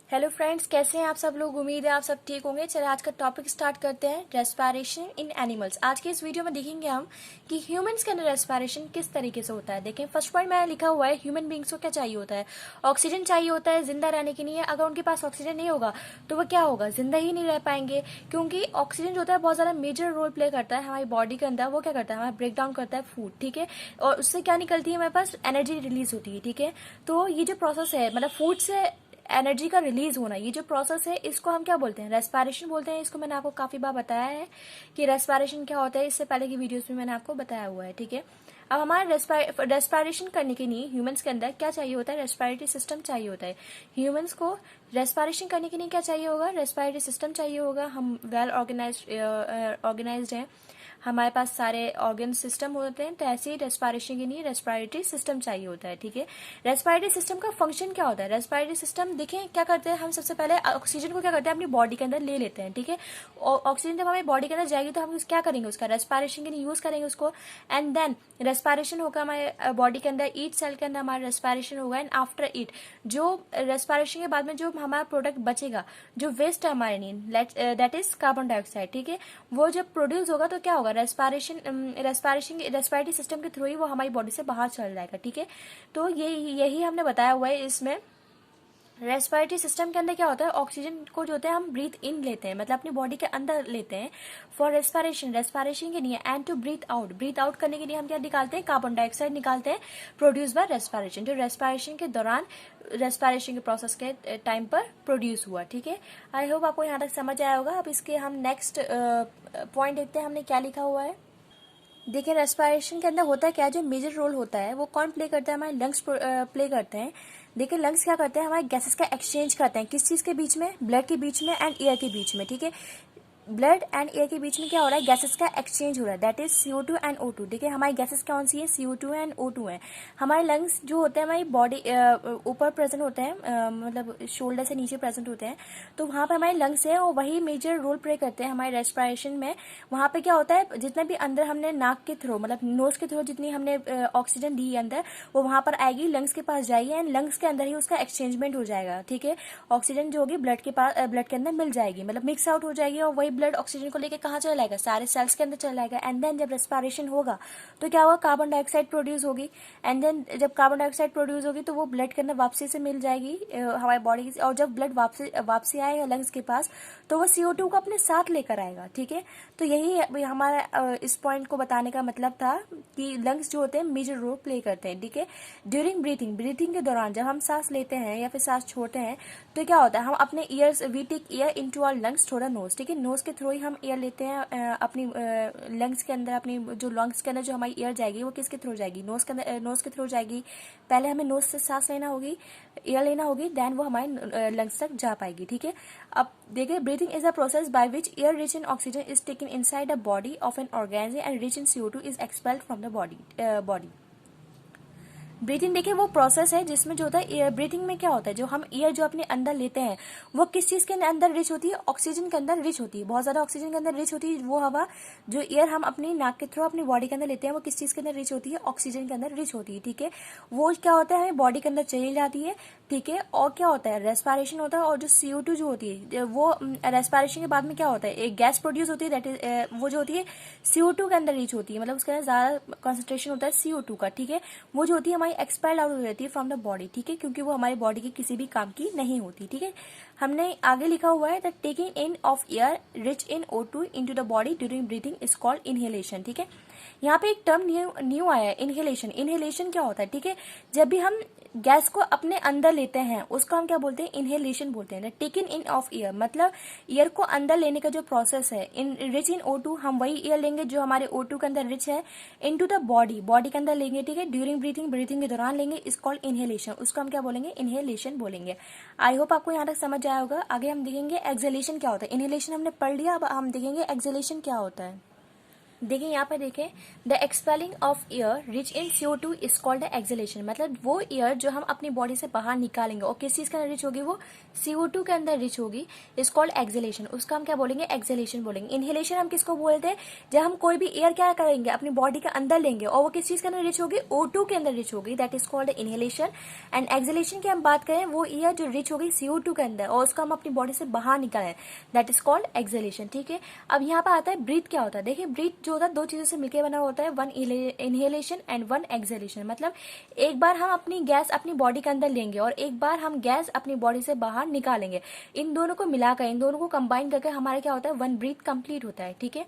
Hello friends, कैसे हैं आप सब लोग। उम्मीद है आप सब ठीक होंगे। चलिए आज का टॉपिक स्टार्ट करते हैं, रेस्पिरेशन इन एनिमल्स। आज के इस वीडियो में देखेंगे हम कि ह्यूमंस के अंदर रेस्पिरेशन किस तरीके से होता है। देखें, फर्स्ट पॉइंट में लिखा हुआ है ह्यूमन बींग्स को क्या चाहिए होता है, ऑक्सीजन चाहिए होता है जिंदा रहने के लिए। अगर उनके पास ऑक्सीजन नहीं होगा तो वह क्या होगा, जिंदा ही नहीं रह पाएंगे, क्योंकि ऑक्सीजन जो होता है बहुत ज्यादा मेजर रोल प्ले करता है हमारी बॉडी के अंदर। वो क्या करता है, हमारा ब्रेक डाउन करता है फूड, ठीक है, और उससे क्या निकलती है, हमारे पास एनर्जी रिलीज होती है, ठीक है। तो ये जो प्रोसेस है, मतलब फूड से एनर्जी का रिलीज होना, ये जो प्रोसेस है इसको हम क्या बोलते हैं, रेस्पिरेशन बोलते हैं। इसको मैंने आपको काफी बार बताया है कि रेस्पिरेशन क्या होता है, इससे पहले की वीडियोस में मैंने आपको बताया हुआ है, ठीक है। अब हमारे रेस्पिरेशन करने के लिए ह्यूमंस के अंदर क्या चाहिए होता है, रेस्पिरेटरी सिस्टम चाहिए होता है। ह्यूमंस को रेस्पिरेशन करने के लिए क्या चाहिए होगा, रेस्पिरेटरी सिस्टम चाहिए होगा। हम वेल ऑर्गेनाइज्ड हैं, हमारे पास सारे ऑर्गन सिस्टम होते हैं, तो ऐसे ही रेस्पिरेशन के लिए रेस्पिरेटरी सिस्टम चाहिए होता है, ठीक है। रेस्पिरेटरी सिस्टम का फंक्शन क्या होता है, रेस्पिरेटरी सिस्टम देखें क्या करते हैं, हम सबसे पहले ऑक्सीजन को क्या करते हैं, अपनी बॉडी के अंदर ले लेते हैं, ठीक है। ऑक्सीजन जब हमारी बॉडी के अंदर जाएगी तो हम क्या करेंगे, उसका रेस्पिरेशन के लिए यूज करेंगे उसको। एंड देन रेस्पिरेशन होगा हमारे बॉडी के अंदर, ईच सेल के अंदर हमारा रेस्पिरेशन होगा। एंड आफ्टर ईट, जो रेस्पिरेशन के बाद में जो हमारा प्रोडक्ट बचेगा, जो वेस्ट है हमारे लिए, दैट इज कार्बन डाइऑक्साइड, ठीक है। वो जब प्रोड्यूस होगा तो क्या होगा, रेस्पिरेटरी सिस्टम के थ्रू ही वो हमारी बॉडी से बाहर चल जाएगा, ठीक है। तो यही हमने बताया हुआ है इसमें। रेस्पिरेटरी सिस्टम के अंदर क्या होता है, ऑक्सीजन को जो होता है हम ब्रीथ इन लेते हैं, मतलब अपनी बॉडी के अंदर लेते हैं फॉर रेस्पिरेशन के लिए। एंड टू ब्रीथ आउट करने के लिए हम क्या निकालते हैं, कार्बन डाइऑक्साइड निकालते हैं, प्रोड्यूस बाय रेस्पिरेशन, जो रेस्पिरेशन के दौरान, रेस्पिरेशन के प्रोसेस के टाइम पर प्रोड्यूस हुआ, ठीक है। आई होप आपको यहाँ तक समझ आया होगा। अब इसके हम नेक्स्ट पॉइंट देखते हैं, हमने क्या लिखा हुआ है। देखिए, रेस्पिरेशन के अंदर होता है क्या, जो मेजर रोल होता है वो कौन प्ले करता है, हमारे लंग्स प्ले करते हैं। देखिए, लंग्स क्या करते हैं, हमारे गैसेस का एक्सचेंज करते हैं, किस चीज के बीच में, ब्लड के बीच में एंड एयर के बीच में, ठीक है। ब्लड एंड एयर के बीच में क्या हो रहा है, गैसेस का एक्सचेंज हो रहा है, that is CO2 and O2, ठीक है। हमारी गैसेस कौन सी है, CO2 एंड O2 है। हमारे लंग्स जो होते हैं हमारी बॉडी ऊपर प्रेजेंट होते हैं, मतलब शोल्डर से नीचे प्रेजेंट होते हैं, तो वहां पे हमारे लंग्स है और वही मेजर रोल प्ले करते हैं हमारे रेस्पिरेशन में। वहां पे क्या होता है, जितना भी अंदर हमने नाक के थ्रू, मतलब नोज के थ्रू जितनी हमने ऑक्सीजन दी है अंदर, वो वहां पर आएगी, लंग्स के पास जाएगी एंड लंग्स के अंदर ही उसका एक्सचेंजमेंट हो जाएगा, ठीक है। ऑक्सीजन जो होगी ब्लड के पास, ब्लड के अंदर मिल जाएगी, मतलब मिक्स आउट हो जाएगी, और वही ब्लड ऑक्सीजन को लेकर कहाँ चला जाएगा, सारे सेल्स के अंदर चला जाएगा। एंड देन जब रेस्पिरेशन होगा तो क्या होगा, कार्बन डाइऑक्साइड प्रोड्यूस होगी। एंड देन जब कार्बन डाइऑक्साइड प्रोड्यूस होगी तो वो ब्लड के अंदर वापसी से मिल जाएगी हमारी बॉडी की, और जब ब्लड वापसी आएगा लंग्स के पास तो वो CO2 को अपने साथ लेकर आएगा, ठीक है। तो यही हमारा इस पॉइंट को बताने का मतलब था कि लंग्स जो होते हैं मेजर रोल प्ले करते हैं, ठीक है। ड्यूरिंग ब्रीथिंग के दौरान जब हम सांस लेते हैं या फिर सांस छोड़ते हैं तो क्या होता है, हम अपने ears, we take air into our lungs थोड़ा नोज, ठीक है। नोज के थ्रू ही हम एयर लेते हैं अपनी लंग्स के अंदर, अपनी जो लंग्स के अंदर जो हमारी एयर जाएगी वो किसके थ्रू जाएगी, नोज के अंदर, नोज के थ्रू जाएगी। पहले हमें नोज से सांस लेना होगी, एयर लेना होगी, देन वो हमारे लंग्स तक जा पाएगी, ठीक है। अब देखिए, breathing is a process by which air rich in oxygen is taken inside the body of an organism and rich in CO2 is expelled from the body. Breathing देखिए वो प्रोसेस है जिसमें जो होता है, एयर ब्रीथिंग में क्या होता है, जो हम एयर जो अपने अंदर लेते हैं वो किस चीज के अंदर रिच होती है, ऑक्सीजन के अंदर रिच होती है, बहुत ज्यादा ऑक्सीजन के अंदर रिच होती है। वो हवा जो एयर हम अपनी नाक के थ्रू अपनी बॉडी के अंदर लेते हैं वो किस चीज के अंदर रिच होती है, ऑक्सीजन के अंदर रिच होती है, ठीक है। वो क्या होता है, हमें बॉडी के अंदर चली जाती है, ठीक है। और क्या होता है, रेस्पिरेशन होता है, और जो CO2 जो होती है वो रेस्पिरेशन के बाद में क्या होता है, एक गैस प्रोड्यूस होती है, दैट इज वो जो होती है CO2 के अंदर रीच होती है, मतलब उसके अंदर ज्यादा कॉन्सेंट्रेशन होता है CO2 का, ठीक है। वो जो होती है हमारी एक्सपेल्ड आउट हो जाती है फ्रॉम द बॉडी, ठीक है, क्योंकि वो हमारी बॉडी के किसी भी काम की नहीं होती, ठीक है। हमने आगे लिखा हुआ है that taking in of air rich in O2 into the body during breathing is called inhalation, ठीक है। यहाँ पे एक टर्म न्यू आया है, इनहेलेशन। इनहेलेशन क्या होता है, ठीक है, जब भी हम गैस को अपने अंदर लेते हैं उसको हम क्या बोलते हैं, इनहेलेशन बोलते हैं। टेकन इन ऑफ एयर मतलब एयर को अंदर लेने का जो प्रोसेस है, इन रिच इन O2, हम वही एयर लेंगे जो हमारे O2 के अंदर रिच है, इनटू द बॉडी के अंदर लेंगे, ठीक है, ड्यूरिंग ब्रीथिंग के दौरान लेंगे, इज कॉल्ड इनहेलेशन, उसको हम क्या बोलेंगे, इनहेलेशन बोलेंगे। आई होप आपको यहाँ तक समझ आया होगा। आगे हम देखेंगे एक्सहेलेशन क्या होता है। इनहेलेशन हमने पढ़ लिया, अब हम देखेंगे एक्सहेलेशन क्या होता है। देखिए यहाँ पर देखें, the expelling of air rich in CO2 is called acceleration. मतलब वो एयर जो हम अपनी बॉडी से बाहर निकालेंगे और किस चीज के अंदर रिच होगी, वो CO2 के अंदर रिच होगी, इज कॉल्ड एक्सेलेशन। उसका हम क्या बोलेंगे, एक्सेलेशन बोलेंगे। इनहेलेशन हम किसको बोलते हैं, जब हम कोई भी एयर क्या करेंगे अपनी बॉडी के अंदर लेंगे और वो किस चीज के अंदर रिच होगी, O2 के अंदर रिच होगी, that is called inhalation. And acceleration की हम बात करें, वो एयर जो रिच होगी CO2 के अंदर और उसको हम अपनी बॉडी से बाहर निकालें, दैट इज कॉल्ड एक्सेलेशन। ठीक है, अब यहाँ पर आता है ब्रीथ क्या होता है। देखिए ब्रीथ जो होता है दो चीजों से मिलकर बना होता है, one inhalation and one acceleration. मतलब एक बार हम अपनी गैस अपनी बॉडी के अंदर लेंगे और एक बार हम गैस अपनी बॉडी से बाहर निकालेंगे, इन दोनों को मिलाकर, इन दोनों को कंबाइन करके हमारा क्या होता है, वन ब्रीथ कंप्लीट होता है। ठीक है,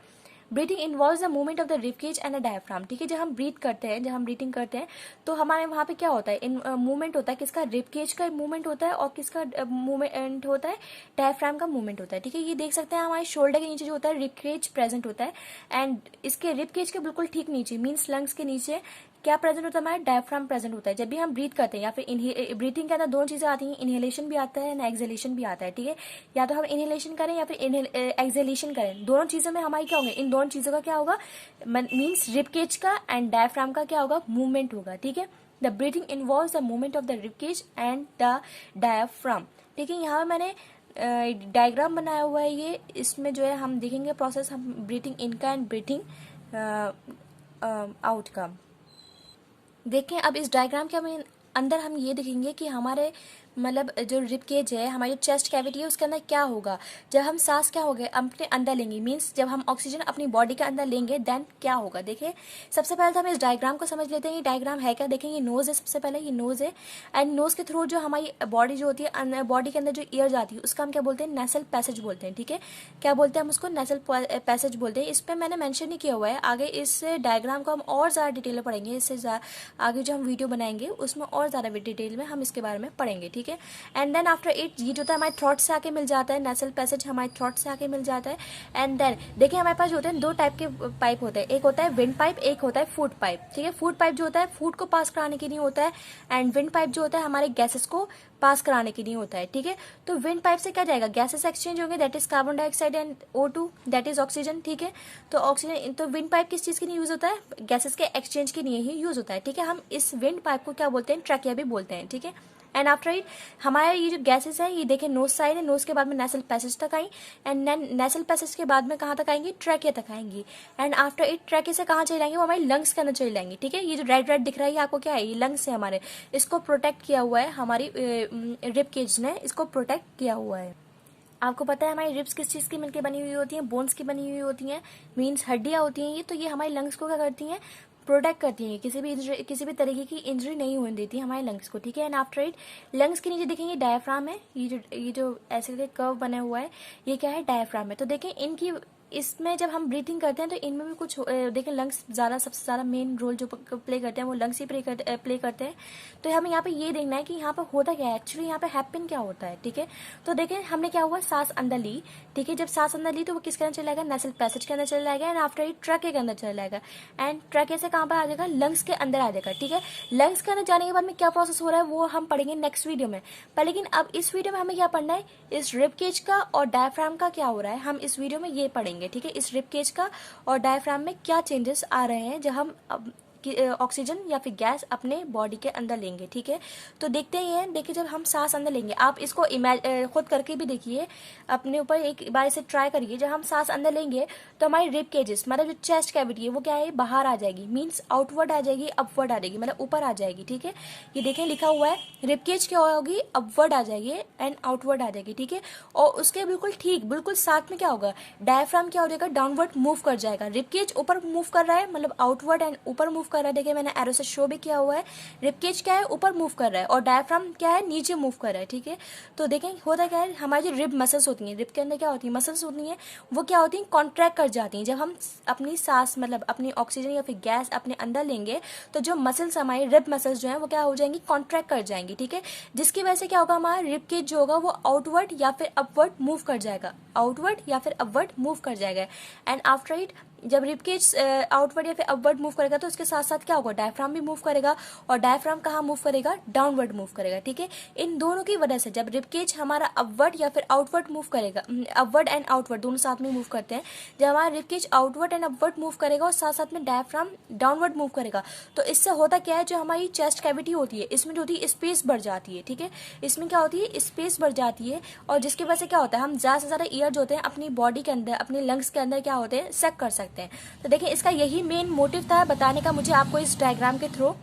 breathing involves the movement of the rib cage and the diaphragm. ठीक है, जब हम ब्रीथ करते हैं, जब हम ब्रीथिंग करते हैं तो हमारे वहां पे क्या होता है, इन मूवमेंट होता है, किसका, रिब केज का मूवमेंट होता है और किसका मूवमेंट होता है, डायफ्राम का मूवमेंट होता है। ठीक है, ये देख सकते हैं हमारे शोल्डर के नीचे जो होता है रिब केज प्रेजेंट होता है, एंड इसके रिब केज के बिल्कुल ठीक नीचे मीन्स लंग्स के नीचे क्या प्रेजेंट होता है, हमारा डायफ्राम प्रेजेंट होता है। जब भी हम ब्रीथ करते हैं या फिर ब्रीथिंग के अंदर दोनों चीजें आती हैं, इनहेलेशन भी आता है एंड एक्सेलेशन भी आता है। ठीक है, या तो हम इनहेलेशन करें या फिर एक्सेलेशन करें, दोनों चीजों में हमारी क्या होंगे, इन दोनों चीजों का क्या होगा, मीन्स रिब केज का एंड डायफ्राम का क्या होगा, मूवमेंट होगा। ठीक है, the breathing involves the movement of the rib cage and the diaphragm. ठीक है, यहाँ मैंने डायग्राम बनाया हुआ है, ये इसमें जो है हम देखेंगे प्रोसेस, हम ब्रीथिंग इन का एंड ब्रीथिंग आउट का देखें। अब इस डायग्राम के अंदर हम ये देखेंगे कि हमारे मतलब जो रिब केज है, हमारी चेस्ट कैविटी है, उसके अंदर क्या होगा जब हम सांस क्या होगा अपने अंदर लेंगे, मीन्स जब हम ऑक्सीजन अपनी बॉडी के अंदर लेंगे देन क्या होगा। देखिए सबसे पहले तो हम इस डायग्राम को समझ लेते हैं, ये डायग्राम है क्या। देखें ये नोज है, सबसे पहले ये नोज है, एंड नोज के थ्रू जो हमारी बॉडी जो होती है, बॉडी के अंदर जो एयर जाती है उसका हम क्या बोलते हैं, नेसल पैसेज बोलते हैं। ठीक है, क्या बोलते हैं हम उसको, नेसल पैसेज बोलते हैं। इस पर मैंने मेंशन नहीं किया हुआ है, आगे इस डायग्राम को हम और ज्यादा डिटेल में पढ़ेंगे, इससे आगे जो हम वीडियो बनाएंगे उसमें और ज्यादा डिटेल में हम इसके बारे में पढ़ेंगे। ठीक है, एंड देन आफ्टर इट ये जो होता है हमारे थ्रोट से आके मिल जाता है, नेसल पैसेज हमारे थ्रोट से आके मिल जाता है। एंड देन देखिए हमारे पास जो होते हैं दो टाइप के पाइप होते हैं, एक होता है विंड पाइप, एक होता है फूड पाइप। ठीक है, फूड पाइप जो होता है फूड को पास कराने के लिए होता है, एंड विंड पाइप जो होता है हमारे गैसेस को पास कराने के लिए होता है। ठीक है, तो विंड पाइप से क्या जाएगा, गैसेस एक्सचेंज होंगे, that is carbon dioxide and O2 that is oxygen. ठीक है, तो ऑक्सीजन, तो विंड पाइप किस चीज के लिए यूज होता है, गैसेस के एक्सचेंज के लिए ही यूज होता है। ठीक है, हम इस विंड पाइप को क्या बोलते हैं, ट्रैकिया भी बोलते हैं। ठीक है, एंड आफ्टर इट हमारे ये जो गैसेस है, ये देखें नोज साइड है, नोज के बाद में नेसल पैसेज तक आई, एंड देन नेसल पैसेज के बाद में कहाँ तक आएंगी, ट्रैकिया तक आएंगी, एंड आफ्टर इट ट्रैकिया से कहाँ चले जाएंगे, वो हमारे लंग्स के अंदर चले जाएंगे। ठीक है, ये जो रेड रेड दिख रहा है ये आपको क्या है, ये लंग्स है हमारे, इसको प्रोटेक्ट किया हुआ है, हमारी रिब केज ने इसको प्रोटेक्ट किया हुआ है। आपको पता है हमारी रिब्स किस चीज की मिलकर बनी हुई होती हैं, बोन्स की बनी हुई होती हैं, मीन्स हड्डियां होती हैं ये, तो ये हमारे लंग्स को क्या करती हैं, प्रोटेक्ट करती हैं, किसी भी तरीके की इंजरी नहीं होने देती हमारे लंग्स को। ठीक है, एंड आफ्टर इट लंग्स के नीचे देखेंगे डायफ्राम है, ये जो ऐसे कर्व बना हुआ है ये क्या है, डायफ्राम है। तो देखें इनकी इसमें जब हम ब्रीथिंग करते हैं तो इनमें भी कुछ देखें लंग्स ज्यादा सबसे ज्यादा मेन रोल जो प्ले करते हैं वो लंग्स ही प्ले करते हैं। तो हमें यहाँ पे ये देखना है कि यहाँ पे होता क्या है, एक्चुअली यहाँ पे हैपन क्या होता है। ठीक है, तो देखें हमने क्या हुआ, सांस अंदर ली। ठीक है, जब सांस अंदर ली तो वो किसके अंदर चला जाएगा, नेसल पैसेज के अंदर चला जाएगा, एंड आफ्टर इट ट्रैके के अंदर चला जाएगा, एंड ट्रैके से कहाँ पर आ जाएगा, लंग्स के अंदर आ जाएगा। ठीक है, लंग्स के अंदर जाने के बाद में क्या प्रोसेस हो रहा है वो हम पढ़ेंगे नेक्स्ट वीडियो में, पर लेकिन अब इस वीडियो में हमें क्या पढ़ना है, इस रिब केज का और डायफ्राम का क्या हो रहा है, हम इस वीडियो में ये पढ़ेंगे। ठीक है, इस रिब केज का और डायफ्राम में क्या चेंजेस आ रहे हैं जब हम ऑक्सीजन या फिर गैस अपने बॉडी के अंदर लेंगे। ठीक है, तो देखते ही हैं, देखिए जब हम सांस अंदर लेंगे, आप इसको खुद करके भी देखिए अपने ऊपर, एक बार इसे ट्राई करिए। जब हम सांस अंदर लेंगे तो हमारी रिब केजेस मतलब जो चेस्ट कैविटी है वो क्या है, बाहर आ जाएगी, मीन्स आउटवर्ड आ जाएगी, अपवर्ड आ जाएगी, मतलब ऊपर आ जाएगी। ठीक है, ये देखें लिखा हुआ है, रिब केज क्या होगी, अपवर्ड आ जाएगी एंड आउटवर्ड आ जाएगी। ठीक है, और उसके बिल्कुल साथ में क्या होगा, डायफ्राम क्या हो जाएगा, डाउनवर्ड मूव कर जाएगा। रिब केज ऊपर मूव कर रहा है, मतलब आउटवर्ड एंड ऊपर मूव कर रहा है, देखिए मैंने एरो से शो भी किया हुआ है। रिब केज क्या है, ऊपर मूव कर रहा है, और डायफ्राम क्या है, नीचे मूव कर रहा है। ठीक है, तो देखें होता क्या है, हमारी जो रिब मसल्स होती हैं, रिब के अंदर क्या होती है, मसल्स होती हैं, वो क्या होती हैं, कॉन्ट्रैक्ट कर जाती हैं। जब हम अपनी सांस मतलब अपनी ऑक्सीजन या फिर गैस अपने अंदर लेंगे तो जो मसल्स हमारी रिब मसल्स जो है वो क्या हो जाएंगी, कॉन्ट्रैक्ट कर जाएंगी। ठीक है, जिसकी वजह से क्या होगा, हमारा रिब केज जो होगा वो आउटवर्ड या फिर अपवर्ड मूव कर जाएगा, आउटवर्ड या फिर अपवर्ड मूव कर जाएगा, एंड आफ्टर इट जब रिबकेज आउटवर्ड या फिर अपवर्ड मूव करेगा तो उसके साथ साथ क्या होगा, डायफ्राम भी मूव करेगा, और डायफ्राम कहाँ मूव करेगा, डाउनवर्ड मूव करेगा, ठीक है। इन दोनों की वजह से जब रिबकेज हमारा अपवर्ड या फिर आउटवर्ड मूव करेगा, अपवर्ड एंड आउटवर्ड दोनों साथ में मूव करते हैं, जब हमारा ribcage outward and upward move करेगा और साथ साथ में डायफ्राम डाउनवर्ड मूव करेगा, तो इससे होता क्या है, जो हमारी चेस्ट कैविटी होती है इसमें जो होती है स्पेस बढ़ जाती है, ठीक है। इसमें क्या होती है, स्पेस बढ़ जाती है, और जिसकी वजह से क्या होता है, हम ज्यादा से ज्यादा एयर जो होते हैं अपनी बॉडी के अंदर, अपने लंग्स के अंदर क्या होते हैं, सक कर सकते हैं। तो देखिए इसका यही मेन मोटिव था बताने का मुझे आपको इस डायग्राम के थ्रू।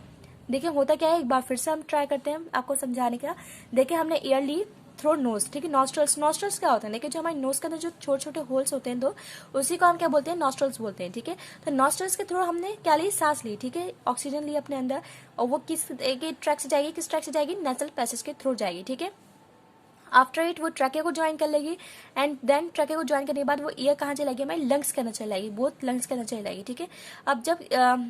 देखिए होता क्या है, एक बार फिर से हम ट्राई करते हैं आपको समझाने का। देखिए हमने एयर ली थ्रू नोज, ठीक है। नॉस्ट्रल्स, नॉस्ट्रल्स क्या होते हैं, देखिए जो हमारे नोज के अंदर जो छोटे छोटे होल्स होते हैं, तो उसी को हम क्या बोलते हैं, नॉस्ट्रल्स बोलते हैं, ठीक है। तो नॉस्ट्रल्स के थ्रू हमने क्या ली, सांस ली, ठीक है, ऑक्सीजन ली अपने अंदर, और वो किस ट्रैक से जाएगी, किस ट्रैक से जाएगी, नेजल पैसेज के थ्रू जाएगी, ठीक है। आफ्टर इट वो ट्रैके को ज्वाइन कर लेगी, एंड देन ट्रैके को ज्वाइन करने के बाद वो एयर कहाँ चलेगी, हमारे लंग्स के अंदर चलेगी, बोथ लंग्स के अंदर चलेगी, ठीक है। अब जब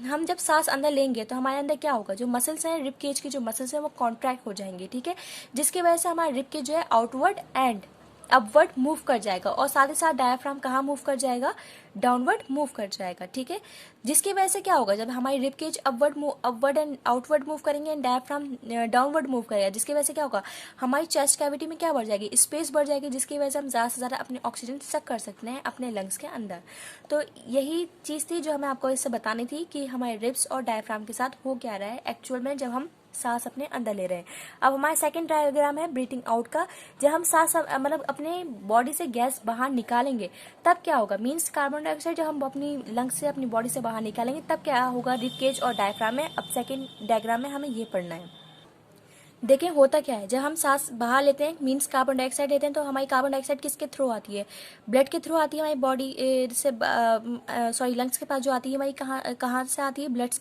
हम जब सांस अंदर लेंगे तो हमारे अंदर क्या होगा, जो मसल्स हैं रिब केज की, जो मसल्स हैं वो कॉन्ट्रैक्ट हो जाएंगे, ठीक है, जिसकी वजह से हमारा रिब केज जो है आउटवर्ड एंड अपवर्ड मूव कर जाएगा, और साथ ही साथ डायफ्राम कहाँ मूव कर जाएगा, डाउनवर्ड मूव कर जाएगा, ठीक है। जिसकी वजह से क्या होगा, जब हमारी rib cage upward and outward move करेंगे एंड डायफ्राम डाउनवर्ड मूव करेगा, जिसकी वजह से क्या होगा, हमारी चेस्ट कैविटी में क्या बढ़ जाएगी, स्पेस बढ़ जाएगी, जिसकी वजह से हम ज्यादा से ज्यादा अपने ऑक्सीजन सक कर सकते हैं अपने लंग्स के अंदर। तो यही चीज थी जो हमें आपको इससे बतानी थी कि हमारे रिब्स और डायफ्राम के साथ हो क्या रहा है एक्चुअल में जब हम सांस अपने अंदर ले रहे हैं। अब हमारा सेकंड डायग्राम है ब्रीथिंग आउट का। जब हम सांस मतलब अपने बॉडी से गैस बाहर निकालेंगे तब क्या होगा, मींस कार्बन डाइऑक्साइड जब हम अपनी लंग्स से अपनी बॉडी से बाहर निकालेंगे तब क्या होगा, रिब केज और डायफ्राम में। अब सेकंड डायग्राम में हमें ये पढ़ना है। देखिए होता क्या है, जब हम सांस बाहर लेते हैं मींस कार्बन डाइऑक्साइड लेते हैं, तो हमारी कार्बन डाइऑक्साइड किसके थ्रू आती है, ब्लड के थ्रू आती है हमारी बॉडी से, सॉरी लंग्स के पास जो आती है हमारी कहाँ से आती है, ब्लड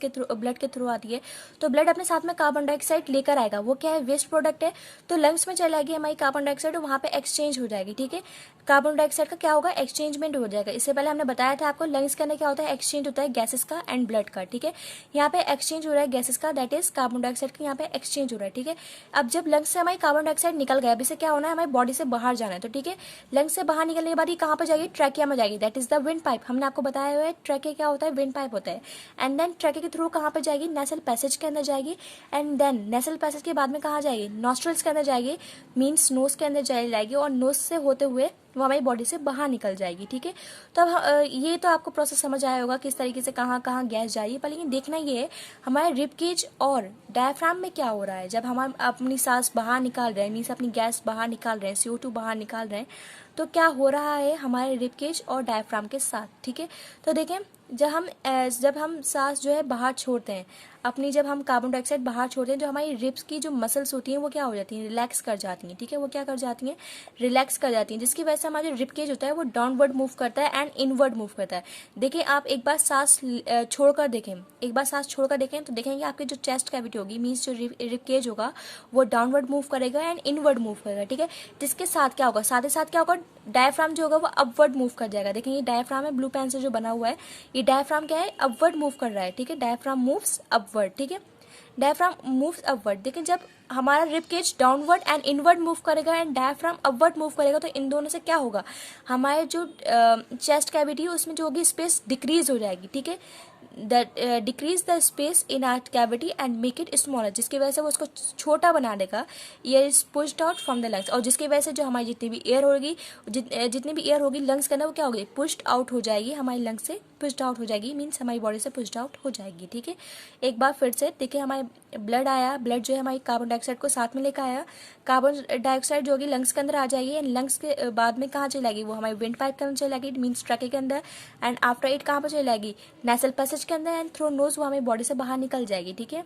के थ्रू आती है। तो ब्लड अपने साथ में कार्बन डाइऑक्साइड लेकर आएगा, वो क्या है, वेस्ट प्रोडक्ट है, तो लंग्स में चली जाएगी हमारी कार्बन डाइऑक्साइड, वहां पे एक्सचेंज हो जाएगी, ठीक है। कार्बन डाइऑक्साइड का क्या होगा, एक्सचेंजमेंट हो जाएगा। इससे पहले हमने बताया था आपको लंग्स के अंदर क्या होता है, एक्सचेंज होता है गैसेस का एंड ब्लड का, ठीक है। यहाँ पे एक्सचेंज हो रहा है गैसेस का, दैट इज कार्बन डाइऑक्साइड का यहाँ पे एक्सचेंज हो रहा है, ठीक है। अब जब लंग्स से हमारी कार्बन डाइऑक्साइड निकल गया, अब इसे क्या होना है, हमारी बॉडी से बाहर जाना है, तो ठीक है। लंग्स से बाहर निकलने के बाद ये कहाँ पर जाएगी, ट्रैकिया में जाएगी, that is the wind pipe. हमने आपको बताया हुआ है ट्रैकिया क्या होता है, विंड पाइप होता है। एंड देन ट्रैकिया के थ्रू कहाँ पर जाएगी, नेसल पैसेज के अंदर जाएगी, एंड देन नेसल पैसेज के बाद में कहाँ जाएगी, नॉस्ट्रल्स के अंदर जाएगी, मीन्स नोज के अंदर जाएगी, और नोज से होते हुए वो हमारी बॉडी से बाहर निकल जाएगी, ठीक है। तो अब ये तो आपको प्रोसेस समझ आया होगा किस तरीके से कहाँ कहाँ गैस जा रही है, पर लेकिन देखना ये है हमारे रिब केज और डायफ्राम में क्या हो रहा है। जब हम अपनी सांस बाहर निकाल रहे हैं, मीन्स अपनी गैस बाहर निकाल रहे हैं, CO2 बाहर निकाल रहे हैं, तो क्या हो रहा है हमारे रिब केज और डायफ्राम के साथ, ठीक है। तो देखें जब हम सांस जो है बाहर छोड़ते हैं अपनी, जब हम कार्बन डाइऑक्साइड बाहर छोड़ते हैं, जो हमारी रिब्स की जो मसल्स होती हैं वो क्या हो जाती हैं, रिलैक्स कर जाती हैं, ठीक है। वो क्या कर जाती हैं, रिलैक्स कर जाती हैं, जिसकी वजह से हमारा जो रिब केज होता है वो डाउनवर्ड मूव करता है एंड इनवर्ड मूव करता है। देखिए आप एक बार सांस छोड़कर देखें, एक बार सांस छोड़कर देखें तो देखेंगे आपकी जो चेस्ट कैविटी होगी, मीन्स जो रिब केज होगा वो डाउनवर्ड मूव करेगा एंड इनवर्ड मूव करेगा, ठीक है। जिसके साथ क्या होगा, साथ ही साथ क्या होगा, डायफ्राम जो होगा वो अपवर्ड मूव कर जाएगा। देखिए ये डायफ्राम है, ब्लू पेन से जो बना हुआ है, ये डायफ्राम क्या है, अपवर्ड मूव कर रहा है, ठीक है। डायफ्राम मूव्स अपवर्ड, ठीक है, डायफ्राम मूव्स अपवर्ड। देखिए जब हमारा rib cage downward and inward move करेगा एंड डायफ्राम अपवर्ड मूव करेगा, तो इन दोनों से क्या होगा, हमारे जो चेस्ट कैविटी है उसमें जो होगी स्पेस डिक्रीज हो जाएगी, ठीक है। Decrease the space in are cavity and make it smaller, जिसकी वजह से वो उसको छोटा बना देगा। Air is pushed out from the lungs, और जिसकी वजह से जो हमारी जितनी भी एयर होगी, जितनी भी एयर होगी लंग्स के अंदर वो क्या होगी, पुश्ड आउट हो जाएगी, हमारी लंग्स से पुश्ड आउट हो जाएगी, मीन्स हमारी बॉडी से पुश्ड आउट हो जाएगी, ठीक है। एक बार फिर से देखिए, हमारे ब्लड आया, ब्लड जो है हमारी कार्बन डाइऑक्साइड को साथ में लेकर आया, कार्बन डाइऑक्साइड जो होगी लंग्स के अंदर आ जाएगी, एंड लंग्स के बाद में कहाँ चली जाएगी, वो हमारी विंड पाइप के अंदर चली जाएगी, मीन्स ट्रैके के अंदर, एंड आफ्टर इट कहाँ पर चली जाएगी, नेसल पैसेज के अंदर, एंड थ्रू नोज वो हमारी बॉडी से बाहर निकल जाएगी, ठीक है।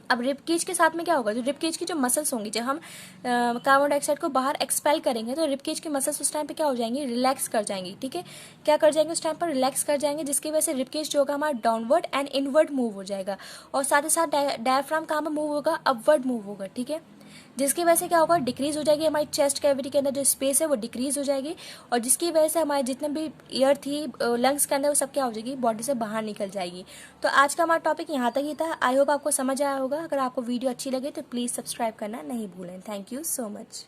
अब रिब केज के साथ में क्या होगा, जो रिब केज की जो मसल्स होंगी, जब हम कार्बन डाइऑक्साइड को बाहर एक्सपेल करेंगे तो रिब केज की मसल्स उस टाइम पे क्या हो जाएंगी, रिलैक्स कर जाएंगी, ठीक है। क्या कर जाएंगे उस टाइम पर, रिलैक्स कर जाएंगे, जिसकी वजह से रिब केज जो होगा हमारा डाउनवर्ड एंड इनवर्ड मूव हो जाएगा, और साथ ही साथ डायफ्राम कहाँ पर मूव होगा, अपवर्ड मूव होगा, ठीक है। जिसकी वजह से क्या होगा, डिक्रीज हो जाएगी हमारी चेस्ट कैविटी के अंदर जो स्पेस है वो डिक्रीज हो जाएगी, और जिसकी वजह से हमारे जितने भी एयर थी लंग्स के अंदर वो सब क्या हो जाएगी, बॉडी से बाहर निकल जाएगी। तो आज का हमारा टॉपिक यहाँ तक ही था। आई होप आपको समझ आया होगा। अगर आपको वीडियो अच्छी लगे तो प्लीज सब्सक्राइब करना नहीं भूलें। Thank you so much.